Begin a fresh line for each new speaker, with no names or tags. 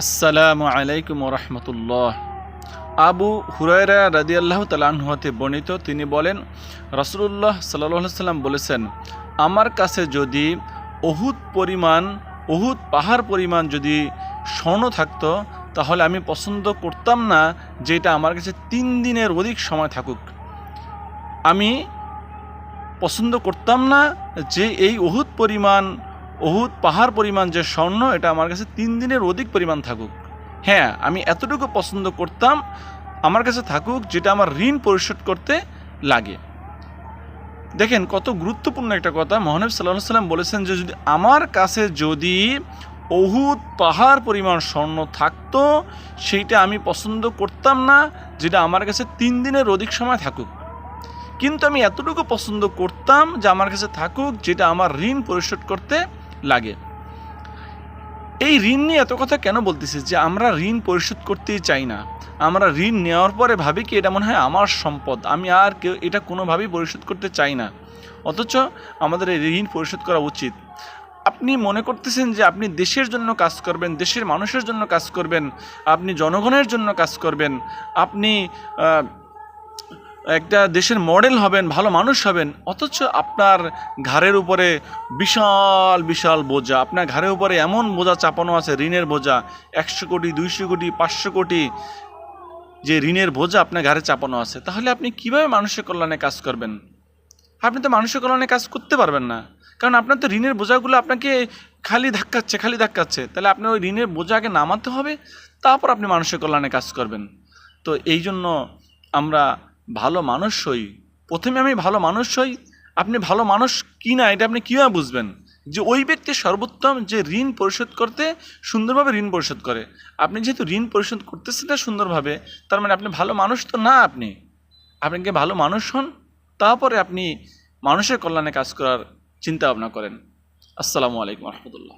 আসসালামু আলাইকুম ওরহমতুল্লাহ। আবু হুরায়রা রাদিয়াল্লাহু তাআলা আনহু হতে বর্ণিত, তিনি বলেন, রাসূলুল্লাহ সাল্লাল্লাহু আলাইহি সাল্লাম বলেছেন, আমার কাছে যদি উহুদ পাহাড় পরিমাণ যদি স্বর্ণ থাকতো, তাহলে আমি পছন্দ করতাম না যে এটা আমার কাছে 3 দিনের অধিক সময় থাকুক। আমি পছন্দ করতাম না যে এই উহুদ পাহাড় পরিমাণ যে স্বর্ণ, এটা আমার কাছে 3 দিনের অধিক পরিমাণ থাকুক। হ্যাঁ, আমি এতটুকু পছন্দ করতাম আমার কাছে থাকুক যেটা আমার ঋণ পরিশোধ করতে লাগে। দেখেন কত গুরুত্বপূর্ণ একটা কথা। মহানবী সাল্লাল্লাহু আলাইহি সাল্লাম বলেছেন যে যদি আমার কাছে যদি উহুদ পাহাড় পরিমাণ স্বর্ণ থাকতো, সেইটা আমি পছন্দ করতাম না যেটা আমার কাছে 3 দিনের অধিক সময় থাকুক, কিন্তু আমি এতটুকু পছন্দ করতাম যে আমার কাছে থাকুক যেটা আমার ঋণ পরিশোধ করতে লাগে। এই ঋণ নিয়ে এত কথা কেন বলতেছি? যে আমরা ঋণ পরিশোধ করতেই চাই না। আমরা ঋণ নেওয়ার পরে ভাবি কি এটা মনে হয় আমার সম্পদ, আমি আর কেউ এটা কোনোভাবেই পরিশোধ করতে চাই না। অথচ আমাদের এই ঋণ পরিশোধ করা উচিত। আপনি মনে করতেছেন যে আপনি দেশের জন্য কাজ করবেন, দেশের মানুষের জন্য কাজ করবেন, আপনি জনগণের জন্য কাজ করবেন, আপনি একটা দেশের মডেল হবেন, ভালো মানুষ হবেন, অথচ আপনার ঘাড়ের উপরে বিশাল বিশাল বোঝা, আপনার ঘাড়ের উপরে এমন বোঝা চাপানো আছে, ঋণের বোঝা, 100 কোটি 200 কোটি 500 কোটি যে ঋণের বোঝা আপনার ঘাড়ে চাপানো আছে। তাহলে আপনি কিভাবে মানুষের কল্যাণে কাজ করবেন? আপনি তো মানুষের কল্যাণে কাজ করতে পারবেন না, কারণ আপনার তো ঋণের বোঝাগুলো আপনাকে খালি ধাক্কাচ্ছে। তাহলে আপনার ওই ঋণের বোঝাকে নামাতে হবে, তারপর আপনি মানুষের কল্যাণে কাজ করবেন। তো এই জন্য আমরা ভালো মানুষ হই। প্রথমে আমি ভালো মানুষ হই। আপনি ভালো মানুষ কি না এটা আপনি কীভাবে বুঝবেন? যে ওই ব্যক্তি সর্বোত্তম যে ঋণ পরিশোধ করতে সুন্দরভাবে ঋণ পরিশোধ করে। আপনি যেহেতু ঋণ পরিশোধ করতেছেন না সুন্দরভাবে, তার মানে আপনি ভালো মানুষ তো না। আপনাকে ভালো মানুষ হন, তারপরে আপনি মানুষের কল্যাণে কাজ করার চিন্তা ভাবনা করেন। আসসালামু আলাইকুম রহমতুল্লাহ।